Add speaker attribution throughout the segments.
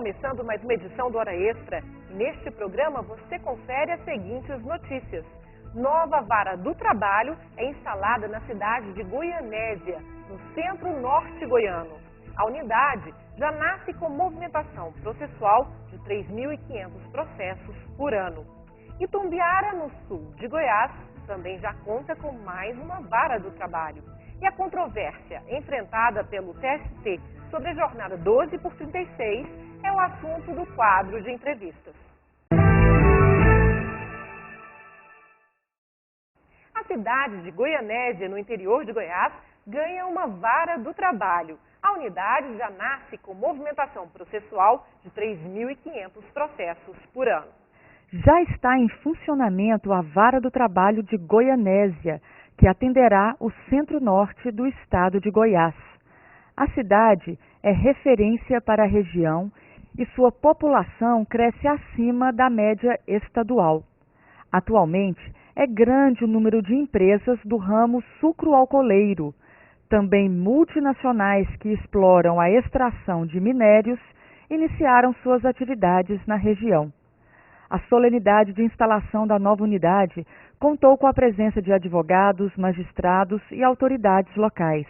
Speaker 1: começando mais uma edição do Hora Extra. Neste programa você confere as seguintes notícias. Nova vara do trabalho é instalada na cidade de Goianésia, no centro-norte goiano. A unidade já nasce com movimentação processual de 3.500 processos por ano. Itumbiara, no sul de Goiás, também já conta com mais uma vara do trabalho. E a controvérsia enfrentada pelo TST sobre a jornada 12 por 36 é o assunto do quadro de entrevistas. A cidade de Goianésia, no interior de Goiás, ganha uma vara do trabalho. A unidade já nasce com movimentação processual de 3.500 processos por ano.
Speaker 2: Já está em funcionamento a Vara do Trabalho de Goianésia, que atenderá o centro-norte do estado de Goiás. A cidade é referência para a região e sua população cresce acima da média estadual. Atualmente, é grande o número de empresas do ramo sucroalcooleiro, também multinacionais que exploram a extração de minérios iniciaram suas atividades na região. A solenidade de instalação da nova unidade contou com a presença de advogados, magistrados e autoridades locais.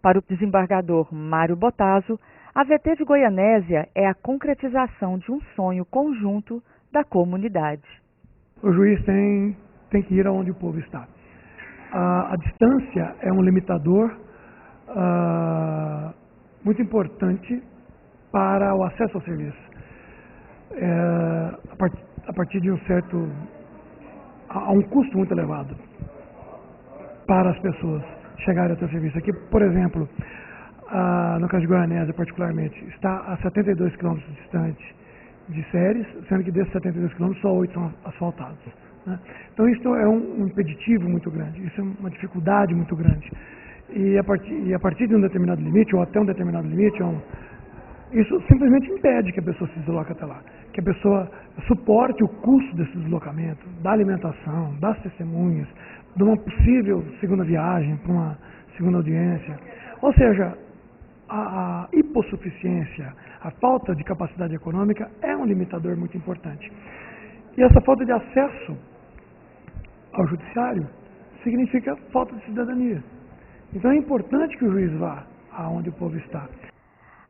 Speaker 2: Para o desembargador Mário Botazo, a VT de Goianésia é a concretização de um sonho conjunto da comunidade.
Speaker 3: O juiz tem que ir aonde o povo está. A distância é um limitador muito importante para o acesso ao serviço. A partir de há um custo muito elevado para as pessoas chegarem até o serviço. Aqui, por exemplo, no caso de Goianésia particularmente, está a 72 quilômetros distante de Séries, sendo que desses 72 quilômetros só 8 são asfaltados. Né? Então isso é um impeditivo muito grande, isso é uma dificuldade muito grande. E a partir de um determinado limite, ou até um determinado limite, isso simplesmente impede que a pessoa se desloque até lá, que a pessoa suporte o custo desse deslocamento, da alimentação, das testemunhas, de uma possível segunda viagem para uma segunda audiência. Ou seja, a hipossuficiência, a falta de capacidade econômica é um limitador muito importante. E essa falta de acesso ao judiciário significa falta de cidadania. Então é importante que o juiz vá aonde o povo está.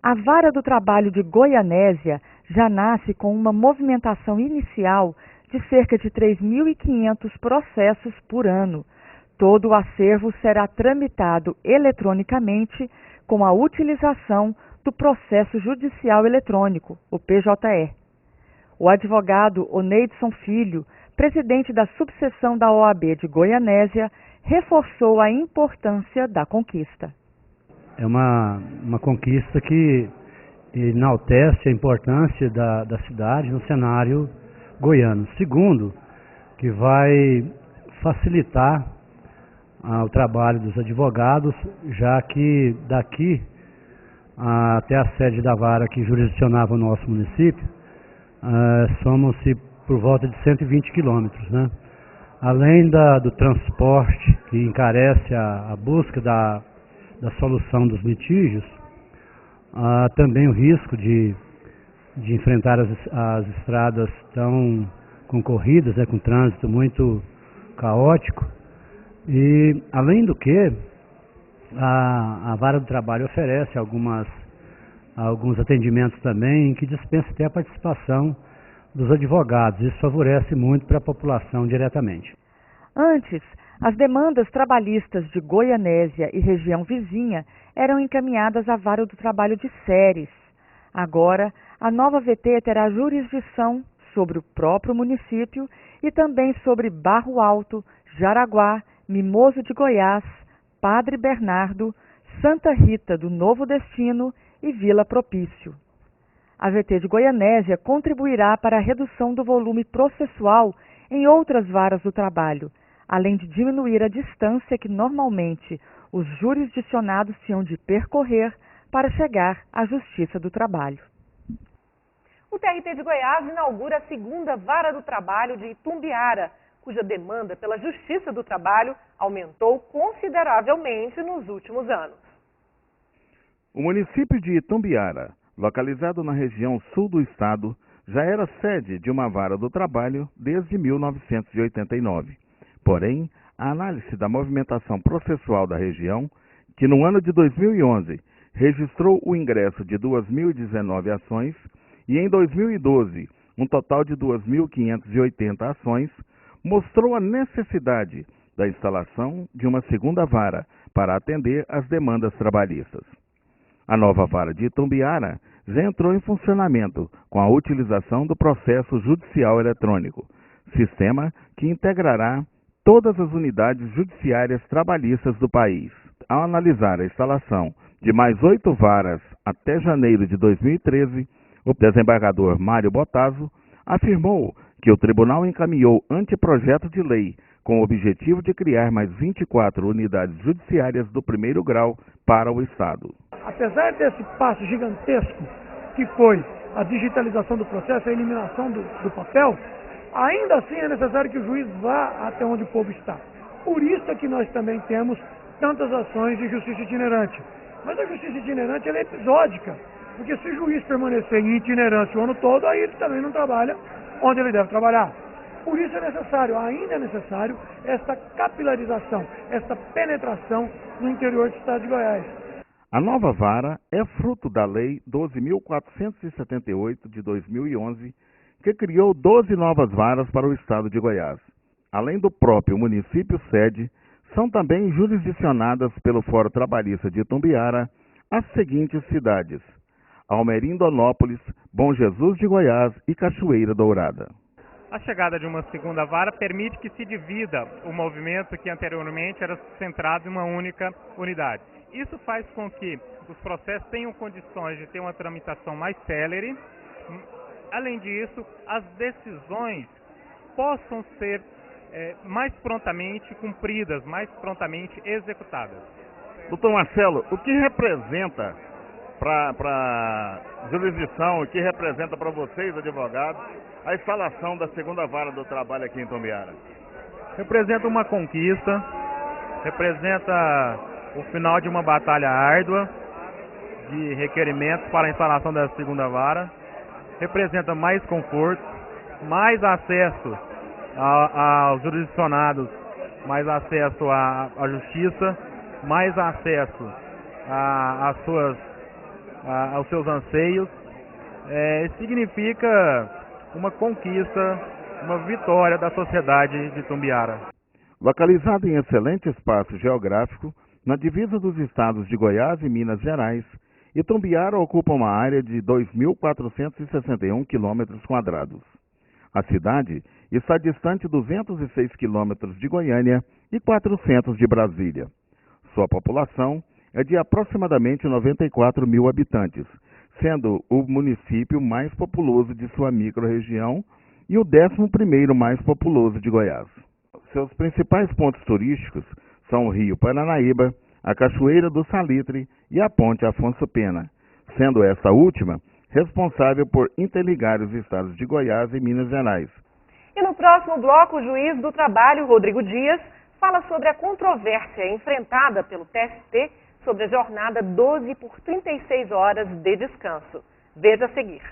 Speaker 2: A Vara do Trabalho de Goianésia já nasce com uma movimentação inicial de cerca de 3.500 processos por ano. Todo o acervo será tramitado eletronicamente com a utilização do Processo Judicial Eletrônico, o PJE. O advogado Oneidson Filho, presidente da subseção da OAB de Goianésia, reforçou a importância da conquista.
Speaker 4: É uma conquista que enaltece a importância da cidade no cenário goiano. Segundo, que vai facilitar o trabalho dos advogados, já que daqui até a sede da vara que jurisdicionava o nosso município, somos por volta de 120 quilômetros, né? Além do transporte, que encarece a busca da solução dos litígios, também o risco de enfrentar as estradas tão concorridas, com trânsito muito caótico. E, além do que, a Vara do Trabalho oferece alguns atendimentos também que dispensam até a participação dos advogados. Isso favorece muito para a população diretamente.
Speaker 2: Antes, as demandas trabalhistas de Goianésia e região vizinha eram encaminhadas à Vara do Trabalho de Séries. Agora, a nova VT terá jurisdição sobre o próprio município e também sobre Barro Alto, Jaraguá, Mimoso de Goiás, Padre Bernardo, Santa Rita do Novo Destino e Vila Propício. A VT de Goianésia contribuirá para a redução do volume processual em outras varas do trabalho, além de diminuir a distância que normalmente os jurisdicionados tinham de percorrer para chegar à Justiça do Trabalho.
Speaker 1: O TRT de Goiás inaugura a segunda Vara do Trabalho de Itumbiara, cuja demanda pela Justiça do Trabalho aumentou consideravelmente nos últimos anos.
Speaker 5: O município de Itumbiara localizado na região sul do estado, já era sede de uma vara do trabalho desde 1989. Porém, a análise da movimentação processual da região, que no ano de 2011 registrou o ingresso de 2.019 ações e em 2012 um total de 2.580 ações, mostrou a necessidade da instalação de uma segunda vara para atender às demandas trabalhistas. A nova vara de Itumbiara já entrou em funcionamento com a utilização do processo judicial eletrônico, sistema que integrará todas as unidades judiciárias trabalhistas do país. Ao analisar a instalação de mais 8 varas até janeiro de 2013, o desembargador Mário Botazo afirmou que o tribunal encaminhou anteprojeto de lei com o objetivo de criar mais 24 unidades judiciárias do primeiro grau para o Estado.
Speaker 3: Apesar desse passo gigantesco que foi a digitalização do processo, a eliminação do papel, ainda assim é necessário que o juiz vá até onde o povo está. Por isso é que nós também temos tantas ações de justiça itinerante. Mas a justiça itinerante ela é episódica, porque se o juiz permanecer em itinerância o ano todo, aí ele também não trabalha onde ele deve trabalhar. Por isso é necessário, ainda é necessário, essa capilarização, essa penetração no interior do estado de Goiás.
Speaker 5: A nova vara é fruto da Lei 12.478 de 2011, que criou 12 novas varas para o estado de Goiás. Além do próprio município sede, são também jurisdicionadas pelo Fórum Trabalhista de Itumbiara as seguintes cidades: Almerindonópolis, Bom Jesus de Goiás e Cachoeira Dourada.
Speaker 6: A chegada de uma segunda vara permite que se divida o movimento que anteriormente era centrado em uma única unidade. Isso faz com que os processos tenham condições de ter uma tramitação mais célere. Além disso, as decisões possam ser mais prontamente cumpridas, mais prontamente executadas.
Speaker 5: Doutor Marcelo, o que representa para a jurisdição, o que representa para vocês, advogados, a instalação da segunda vara do trabalho aqui em Itumbiara?
Speaker 6: Representa uma conquista, representa o final de uma batalha árdua de requerimentos para a instalação da segunda vara, representa mais conforto, mais acesso aos jurisdicionados, mais acesso à justiça, mais acesso aos seus anseios. Significa uma conquista, uma vitória da sociedade de Itumbiara.
Speaker 5: Localizado em excelente espaço geográfico, na divisa dos estados de Goiás e Minas Gerais, Itumbiara ocupa uma área de 2.461 km². A cidade está distante 206 quilômetros de Goiânia e 400 de Brasília. Sua população é de aproximadamente 94 mil habitantes, sendo o município mais populoso de sua microrregião e o 11º mais populoso de Goiás. Seus principais pontos turísticos são o Rio Paranaíba, a Cachoeira do Salitre e a Ponte Afonso Pena, sendo esta última responsável por interligar os estados de Goiás e Minas Gerais.
Speaker 1: E no próximo bloco, o juiz do trabalho, Rodrigo Dias, fala sobre a controvérsia enfrentada pelo TST sobre a jornada 12 por 36 horas de descanso. Veja a seguir.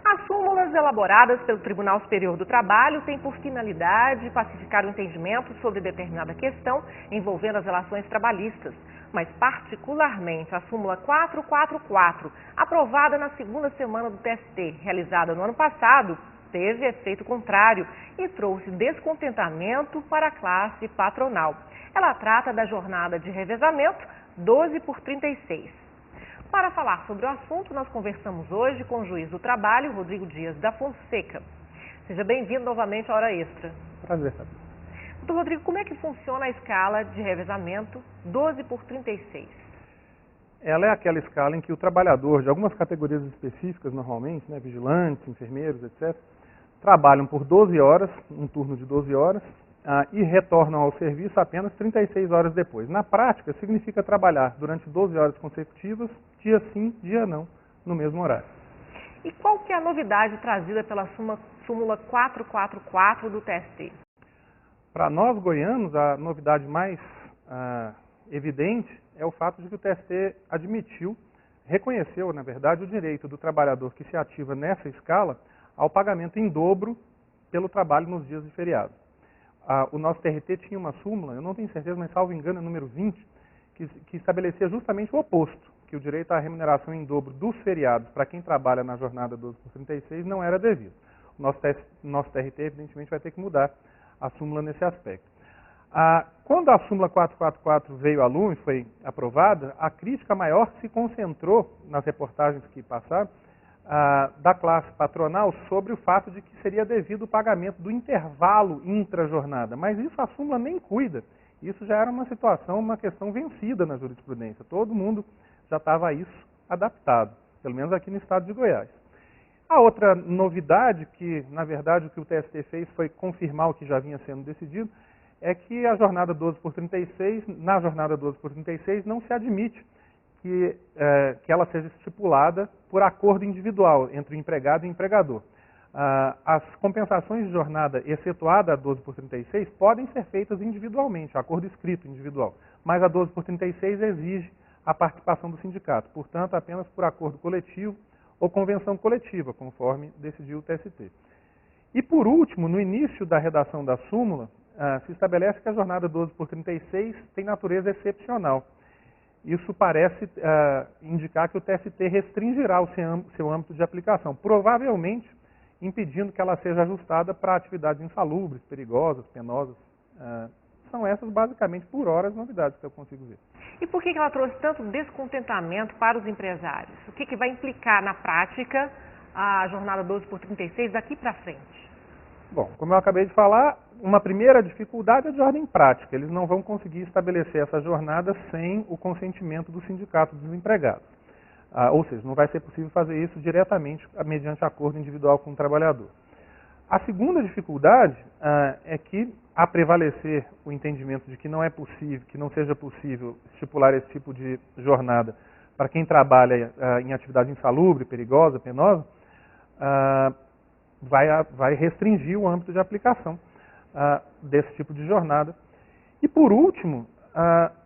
Speaker 1: As súmulas elaboradas pelo Tribunal Superior do Trabalho têm por finalidade pacificar o entendimento sobre determinada questão envolvendo as relações trabalhistas, mas particularmente a súmula 444, aprovada na segunda semana do TST, realizada no ano passado, teve efeito contrário e trouxe descontentamento para a classe patronal. Ela trata da jornada de revezamento 12 por 36. Para falar sobre o assunto, nós conversamos hoje com o juiz do trabalho, Rodrigo Dias da Fonseca. Seja bem-vindo novamente à Hora Extra.
Speaker 7: Prazer.
Speaker 1: Doutor Rodrigo, como é que funciona a escala de revezamento 12 por 36?
Speaker 7: Ela é aquela escala em que o trabalhador de algumas categorias específicas, normalmente, né, vigilantes, enfermeiros, etc., trabalham por 12 horas, um turno de 12 horas, e retornam ao serviço apenas 36 horas depois. Na prática, significa trabalhar durante 12 horas consecutivas, dia sim, dia não, no mesmo horário.
Speaker 1: E qual que é a novidade trazida pela súmula 444 do TST?
Speaker 7: Para nós goianos, a novidade mais evidente é o fato de que o TST reconheceu, na verdade, o direito do trabalhador que se ativa nessa escala ao pagamento em dobro pelo trabalho nos dias de feriado. O nosso TRT tinha uma súmula, eu não tenho certeza, mas salvo engano é número 20, que estabelecia justamente o oposto, que o direito à remuneração em dobro dos feriados para quem trabalha na jornada 12/36 não era devido. O nosso TRT, evidentemente, vai ter que mudar a súmula nesse aspecto. Quando a súmula 444 veio à lume e foi aprovada, a crítica maior se concentrou nas reportagens que passaram da classe patronal sobre o fato de que seria devido o pagamento do intervalo intra-jornada. Mas isso a súmula nem cuida. Isso já era uma questão vencida na jurisprudência. Todo mundo já estava a isso adaptado, pelo menos aqui no estado de Goiás. A outra novidade, que na verdade o que o TST fez foi confirmar o que já vinha sendo decidido, é que a jornada 12/36, na jornada 12/36, não se admite que ela seja estipulada por acordo individual entre o empregado e o empregador. As compensações de jornada, excetuada a 12/36, podem ser feitas individualmente, acordo escrito individual, mas a 12/36 exige a participação do sindicato, portanto, apenas por acordo coletivo ou convenção coletiva, conforme decidiu o TST. E, por último, no início da redação da súmula, se estabelece que a jornada 12/36 tem natureza excepcional. Isso parece indicar que o TST restringirá o seu âmbito de aplicação, provavelmente impedindo que ela seja ajustada para atividades insalubres, perigosas, penosas. São essas, basicamente, por hora, as novidades que eu consigo ver.
Speaker 1: E por que ela trouxe tanto descontentamento para os empresários? O que vai implicar na prática a jornada 12/36 daqui para frente?
Speaker 7: Bom, como eu acabei de falar, uma primeira dificuldade é de ordem prática. Eles não vão conseguir estabelecer essa jornada sem o consentimento do sindicato dos empregados. Ou seja, não vai ser possível fazer isso diretamente mediante acordo individual com o trabalhador. A segunda dificuldade é que, a prevalecer o entendimento de que não é possível, que não seja possível estipular esse tipo de jornada para quem trabalha em atividade insalubre, perigosa, penosa, vai restringir o âmbito de aplicação desse tipo de jornada. E, por último,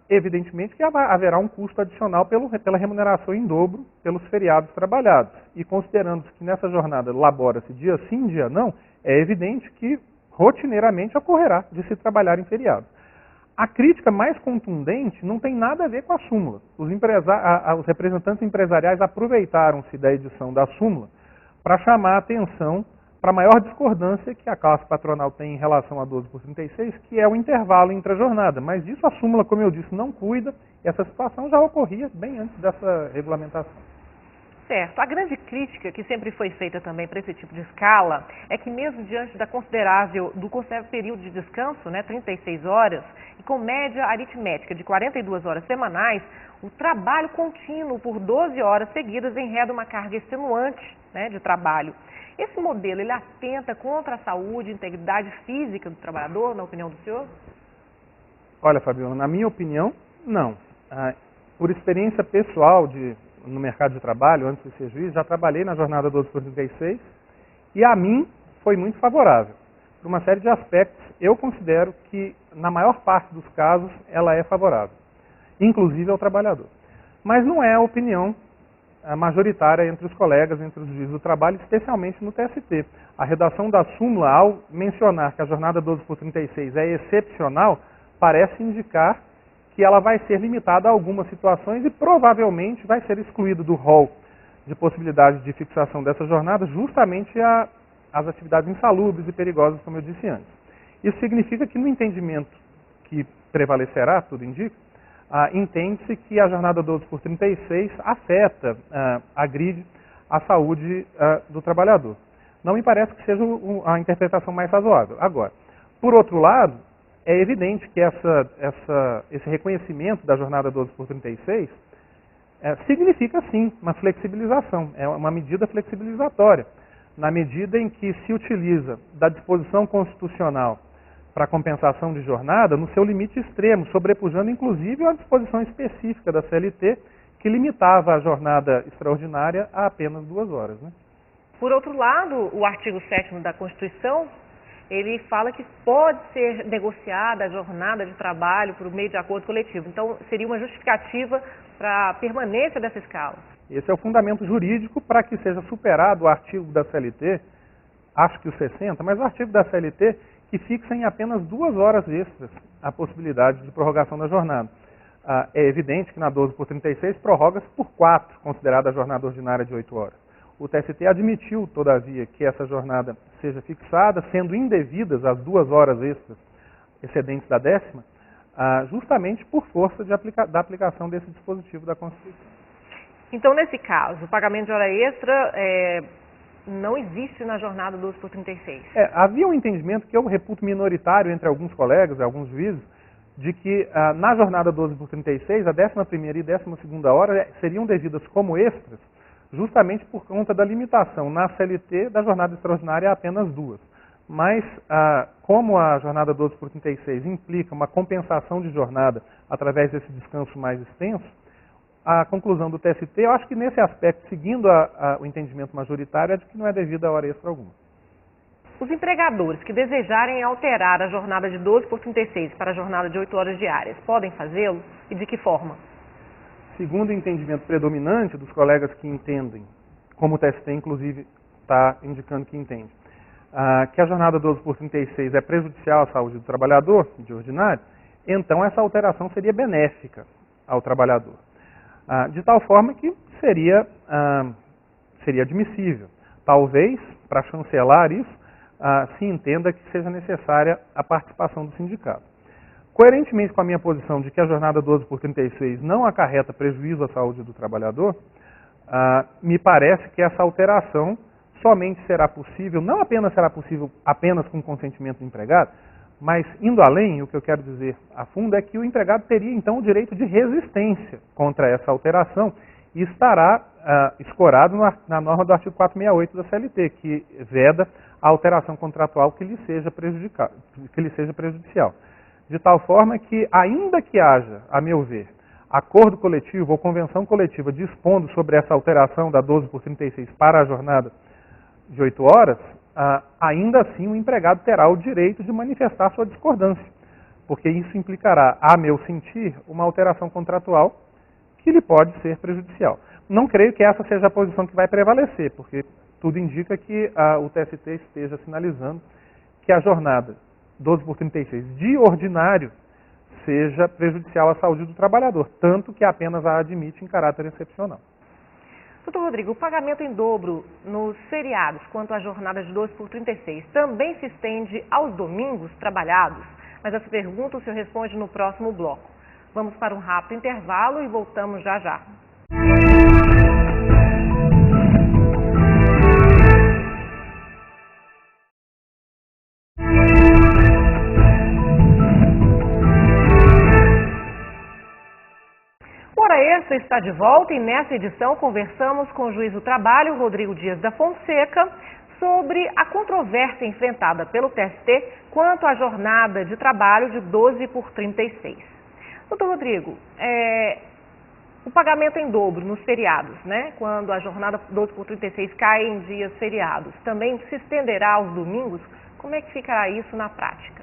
Speaker 7: evidentemente que haverá um custo adicional pela remuneração em dobro pelos feriados trabalhados. E considerando que nessa jornada labora-se dia sim, dia não, é evidente que rotineiramente ocorrerá de se trabalhar em feriados. A crítica mais contundente não tem nada a ver com a súmula. Os representantes empresariais aproveitaram-se da edição da súmula para chamar a atenção para a maior discordância que a classe patronal tem em relação a 12/36, que é o intervalo intra-jornada. Mas isso a súmula, como eu disse, não cuida. Essa situação já ocorria bem antes dessa regulamentação.
Speaker 1: Certo. A grande crítica que sempre foi feita também para esse tipo de escala é que mesmo diante do considerável período de descanso, 36 horas, e com média aritmética de 42 horas semanais, o trabalho contínuo por 12 horas seguidas enreda uma carga extenuante de trabalho. Esse modelo, ele atenta contra a saúde e integridade física do trabalhador, na opinião do senhor?
Speaker 7: Olha, Fabiola, na minha opinião, não. Por experiência pessoal no mercado de trabalho, antes de ser juiz, já trabalhei na jornada 12/36 e a mim foi muito favorável. Por uma série de aspectos, eu considero que, na maior parte dos casos, ela é favorável, inclusive ao trabalhador. Mas não é a opinião majoritária entre os colegas, entre os juízes do trabalho, especialmente no TST. A redação da súmula, ao mencionar que a jornada 12/36 é excepcional, parece indicar que ela vai ser limitada a algumas situações e provavelmente vai ser excluído do rol de possibilidades de fixação dessa jornada justamente as atividades insalubres e perigosas, como eu disse antes. Isso significa que no entendimento que prevalecerá, tudo indica, entende-se que a jornada 12/36 afeta, agride a saúde do trabalhador. Não me parece que seja a interpretação mais razoável. Agora, por outro lado, é evidente que esse reconhecimento da jornada 12/36 significa, sim, uma flexibilização, é uma medida flexibilizatória, na medida em que se utiliza da disposição constitucional para compensação de jornada no seu limite extremo, sobrepujando inclusive a disposição específica da CLT que limitava a jornada extraordinária a apenas 2 horas.
Speaker 1: Por outro lado, o artigo 7º da Constituição, ele fala que pode ser negociada a jornada de trabalho por meio de acordo coletivo. Então, seria uma justificativa para a permanência dessa escala.
Speaker 7: Esse é o fundamento jurídico para que seja superado o artigo da CLT, acho que o 60, mas o artigo da CLT que fixa em apenas 2 horas extras a possibilidade de prorrogação da jornada. É evidente que na 12/36 prorroga-se por 4, considerada a jornada ordinária de 8 horas. O TST admitiu, todavia, que essa jornada seja fixada, sendo indevidas as 2 horas extras excedentes da 10ª, justamente por força da aplicação desse dispositivo da Constituição.
Speaker 1: Então, nesse caso, o pagamento de hora extra não existe na jornada 12/36.
Speaker 7: Havia um entendimento que eu reputo minoritário entre alguns colegas e alguns juízes, de que na jornada 12/36, a 11ª e 12ª hora seriam devidas como extras, justamente por conta da limitação na CLT da jornada extraordinária a apenas 2. Mas, como a jornada 12/36 implica uma compensação de jornada através desse descanso mais extenso, a conclusão do TST, eu acho que nesse aspecto, seguindo o entendimento majoritário, é de que não é devida a hora extra alguma.
Speaker 1: Os empregadores que desejarem alterar a jornada de 12/36 para a jornada de 8 horas diárias, podem fazê-lo? E de que forma?
Speaker 7: Segundo o entendimento predominante dos colegas que entendem, como o TST inclusive está indicando que entende, que a jornada 12/36 é prejudicial à saúde do trabalhador, de ordinário, então essa alteração seria benéfica ao trabalhador. De tal forma que seria admissível. Talvez, para chancelar isso, se entenda que seja necessária a participação do sindicato. Coerentemente com a minha posição de que a jornada 12/36 não acarreta prejuízo à saúde do trabalhador, me parece que essa alteração somente será possível, não apenas será possível apenas com consentimento do empregado, mas indo além, o que eu quero dizer a fundo é que o empregado teria então o direito de resistência contra essa alteração e estará escorado na norma do artigo 468 da CLT, que veda a alteração contratual que lhe seja prejudicial. De tal forma que, ainda que haja, a meu ver, acordo coletivo ou convenção coletiva dispondo sobre essa alteração da 12/36 para a jornada de 8 horas, ainda assim o empregado terá o direito de manifestar sua discordância, porque isso implicará, a meu sentir, uma alteração contratual que lhe pode ser prejudicial. Não creio que essa seja a posição que vai prevalecer, porque tudo indica que o TST esteja sinalizando que a jornada 12/36 de ordinário seja prejudicial à saúde do trabalhador, tanto que apenas a admite em caráter excepcional.
Speaker 1: Doutor Rodrigo, o pagamento em dobro nos feriados quanto à jornada de 12/36 também se estende aos domingos trabalhados? Mas essa pergunta o senhor responde no próximo bloco. Vamos para um rápido intervalo e voltamos já já. Extra está de volta e nessa edição conversamos com o juiz do trabalho, Rodrigo Dias da Fonseca, sobre a controvérsia enfrentada pelo TST quanto à jornada de trabalho de 12/36. Doutor Rodrigo, o pagamento em dobro nos feriados, né, quando a jornada 12/36 cai em dias feriados, também se estenderá aos domingos? Como é que ficará isso na prática?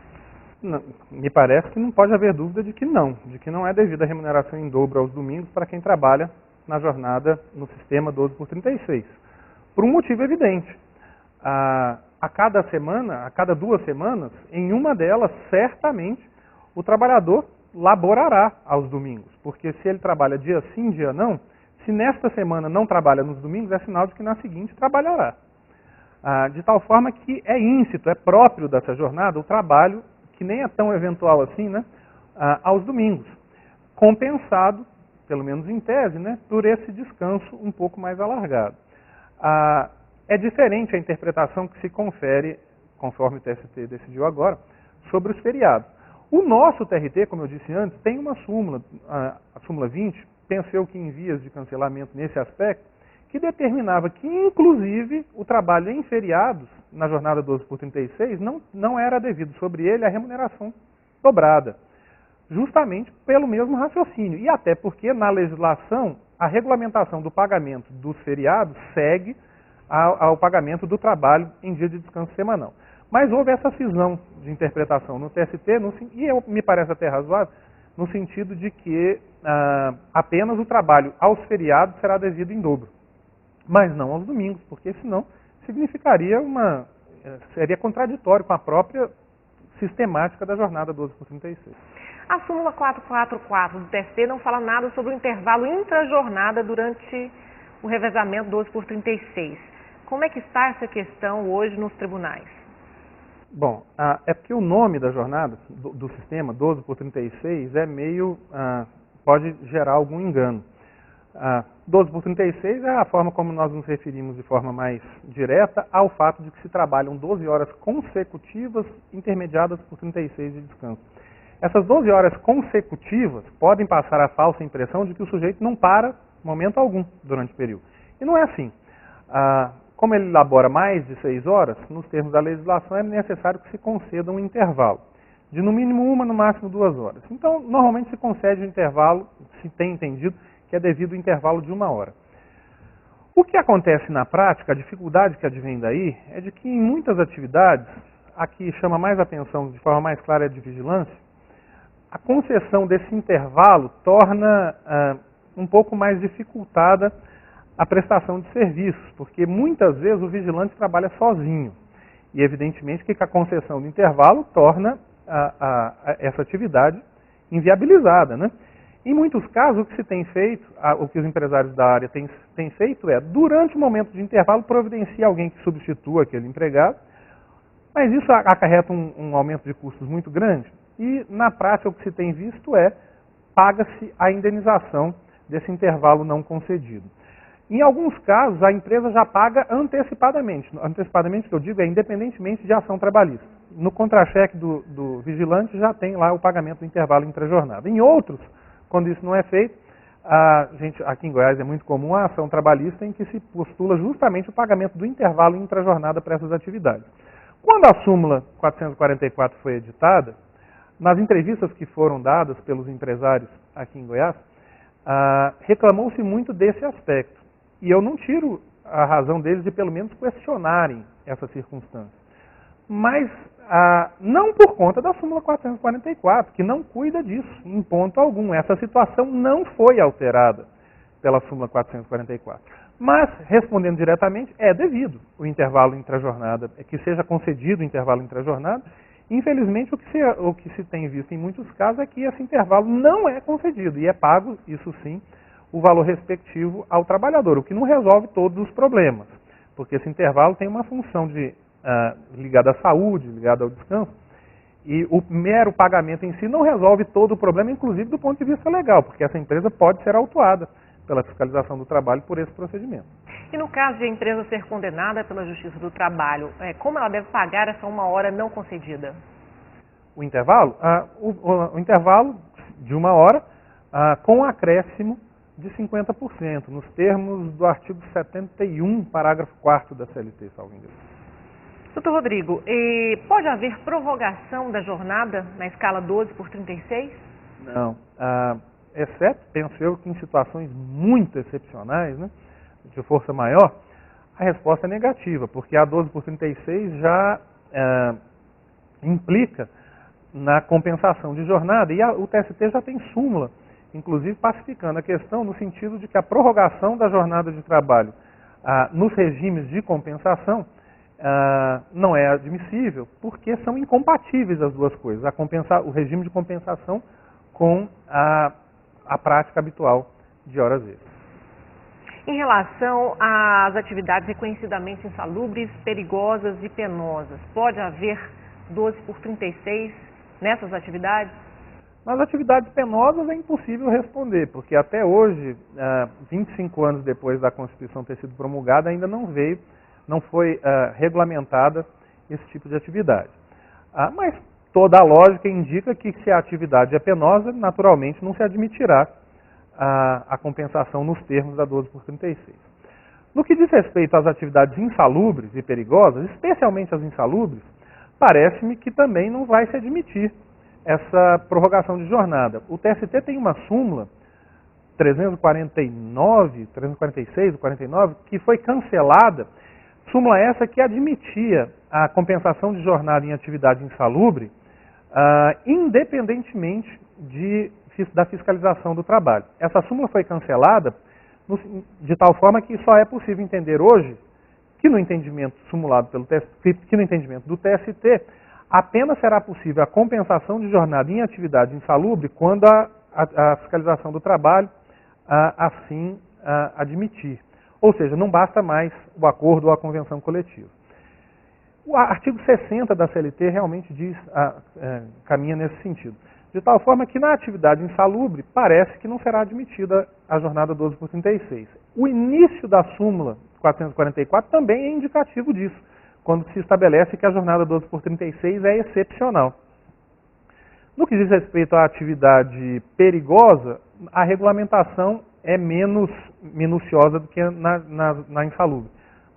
Speaker 7: Não, me parece que não pode haver dúvida de que não é devida a remuneração em dobro aos domingos para quem trabalha na jornada no sistema 12/36. Por um motivo evidente. A cada 2 semanas, em uma delas, certamente, o trabalhador laborará aos domingos. Porque se ele trabalha dia sim, dia não, se nesta semana não trabalha nos domingos, é sinal de que na seguinte trabalhará. De tal forma que é íncito, é próprio dessa jornada o trabalho que nem é tão eventual assim, né, aos domingos, compensado, pelo menos em tese, né, por esse descanso um pouco mais alargado. É diferente a interpretação que se confere, conforme o TST decidiu agora, sobre os feriados. O nosso TRT, como eu disse antes, tem uma súmula, a súmula 20, penso eu que em vias de cancelamento nesse aspecto, que determinava que, inclusive, o trabalho em feriados, na jornada 12/36, não era devido sobre ele a remuneração dobrada, justamente pelo mesmo raciocínio. E até porque, na legislação, a regulamentação do pagamento dos feriados segue ao pagamento do trabalho em dia de descanso semanal. Mas houve essa cisão de interpretação no TST, e me parece até razoável, no sentido de que apenas o trabalho aos feriados será devido em dobro, mas não aos domingos, porque senão significaria seria contraditório com a própria sistemática da jornada 12 por 36.
Speaker 1: A súmula 444 do TST não fala nada sobre o intervalo intrajornada durante o revezamento 12 por 36. Como é que está essa questão hoje nos tribunais?
Speaker 7: Bom, é porque o nome da jornada do sistema 12 por 36 é meio, pode gerar algum engano. 12 por 36 é a forma como nós nos referimos de forma mais direta ao fato de que se trabalham 12 horas consecutivas intermediadas por 36 de descanso. Essas 12 horas consecutivas podem passar a falsa impressão de que o sujeito não para momento algum durante o período. E não é assim. Como ele elabora mais de 6 horas, nos termos da legislação é necessário que se conceda um intervalo, de no mínimo 1, no máximo 2 horas. Então, normalmente se concede um intervalo, se tem entendido, que é devido ao intervalo de 1 hora. O que acontece na prática, a dificuldade que advém daí, é de que em muitas atividades, a que chama mais atenção de forma mais clara é de vigilância, a concessão desse intervalo torna um pouco mais dificultada a prestação de serviços, porque muitas vezes o vigilante trabalha sozinho. E evidentemente que a concessão do intervalo torna essa atividade inviabilizada, né? Em muitos casos, o que se tem feito, o que os empresários da área têm feito é, durante o momento de intervalo, providenciar alguém que substitua aquele empregado, mas isso acarreta um aumento de custos muito grande, e na prática o que se tem visto é, paga-se a indenização desse intervalo não concedido. Em alguns casos, a empresa já paga antecipadamente. Antecipadamente, que eu digo, é independentemente de ação trabalhista. No contra-cheque do vigilante já tem lá o pagamento do intervalo intrajornada. Em outros, quando isso não é feito, aqui em Goiás é muito comum a ação trabalhista em que se postula justamente o pagamento do intervalo intrajornada para essas atividades. Quando a súmula 444 foi editada, nas entrevistas que foram dadas pelos empresários aqui em Goiás, reclamou-se muito desse aspecto. E eu não tiro a razão deles de pelo menos questionarem essa circunstância. Mas não por conta da súmula 444, que não cuida disso em ponto algum. Essa situação não foi alterada pela súmula 444. Mas, respondendo diretamente, é devido o intervalo intrajornada, que seja concedido o intervalo intrajornada. Infelizmente, o que se tem visto em muitos casos é que esse intervalo não é concedido e é pago, isso sim, o valor respectivo ao trabalhador, o que não resolve todos os problemas, porque esse intervalo tem uma função ligada à saúde, ligada ao descanso, e o mero pagamento em si não resolve todo o problema, inclusive do ponto de vista legal, porque essa empresa pode ser autuada pela fiscalização do trabalho por esse procedimento.
Speaker 1: E no caso de a empresa ser condenada pela Justiça do Trabalho, como ela deve pagar essa 1 hora não concedida?
Speaker 7: O intervalo? O intervalo de 1 hora com acréscimo de 50%, nos termos do artigo 71, parágrafo 4º da CLT, salvo engano.
Speaker 1: Doutor Rodrigo, pode haver prorrogação da jornada na escala 12 por 36?
Speaker 7: Não, exceto, penso eu, que em situações muito excepcionais, né, de força maior, a resposta é negativa, porque a 12 por 36 já implica na compensação de jornada, e o TST já tem súmula, inclusive pacificando a questão no sentido de que a prorrogação da jornada de trabalho nos regimes de compensação não é admissível, porque são incompatíveis as duas coisas, o regime de compensação com a prática habitual de horas extras.
Speaker 1: Em relação às atividades reconhecidamente insalubres, perigosas e penosas, pode haver 12 por 36 nessas atividades?
Speaker 7: Nas atividades penosas é impossível responder, porque até hoje, 25 anos depois da Constituição ter sido promulgada, ainda não foi regulamentada esse tipo de atividade. Mas toda a lógica indica que se a atividade é penosa, naturalmente não se admitirá a compensação nos termos da 12 por 36. No que diz respeito às atividades insalubres e perigosas, especialmente as insalubres, parece-me que também não vai se admitir essa prorrogação de jornada. O TST tem uma súmula 346 ou 49, que foi cancelada Súmula essa que admitia a compensação de jornada em atividade insalubre, independentemente da fiscalização do trabalho. Essa súmula foi cancelada de tal forma que só é possível entender hoje que no entendimento simulado pelo TST, que no entendimento do TST, apenas será possível a compensação de jornada em atividade insalubre quando a fiscalização do trabalho assim admitir. Ou seja, não basta mais o acordo ou a convenção coletiva. O artigo 60 da CLT realmente caminha nesse sentido. De tal forma que na atividade insalubre parece que não será admitida a jornada 12 por 36. O início da súmula 444 também é indicativo disso, quando se estabelece que a jornada 12 por 36 é excepcional. No que diz respeito à atividade perigosa, a regulamentação é menos minuciosa do que na insalubre.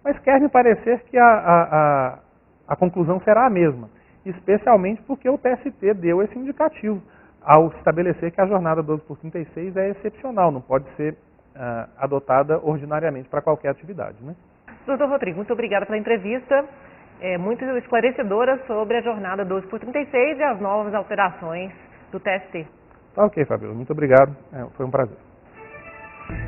Speaker 7: Mas quer me parecer que a conclusão será a mesma, especialmente porque o TST deu esse indicativo ao estabelecer que a jornada 12 por 36 é excepcional, não pode ser adotada ordinariamente para qualquer atividade, né?
Speaker 1: Doutor Rodrigo, muito obrigada pela entrevista, muito esclarecedora sobre a jornada 12 por 36 e as novas alterações do TST.
Speaker 7: Tá ok, Fabiola, muito obrigado, foi um prazer.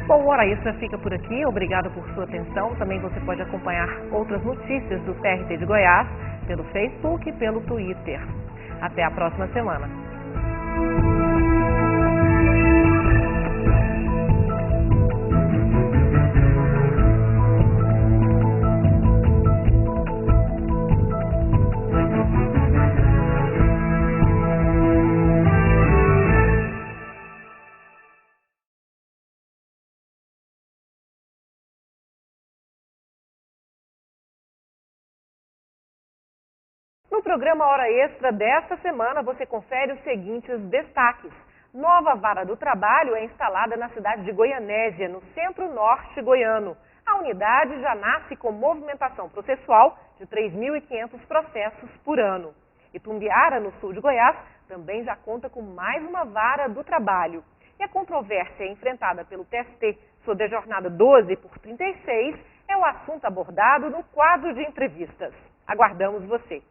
Speaker 1: Bom, o Hora Extra fica por aqui, obrigado por sua atenção. Também você pode acompanhar outras notícias do TRT de Goiás pelo Facebook e pelo Twitter. Até a próxima semana. No programa Hora Extra desta semana, você confere os seguintes destaques. Nova vara do trabalho é instalada na cidade de Goianésia, no centro-norte goiano. A unidade já nasce com movimentação processual de 3.500 processos por ano. Itumbiara, no sul de Goiás, também já conta com mais uma vara do trabalho. E a controvérsia enfrentada pelo TST sobre a jornada 12 por 36 é o assunto abordado no quadro de entrevistas. Aguardamos você!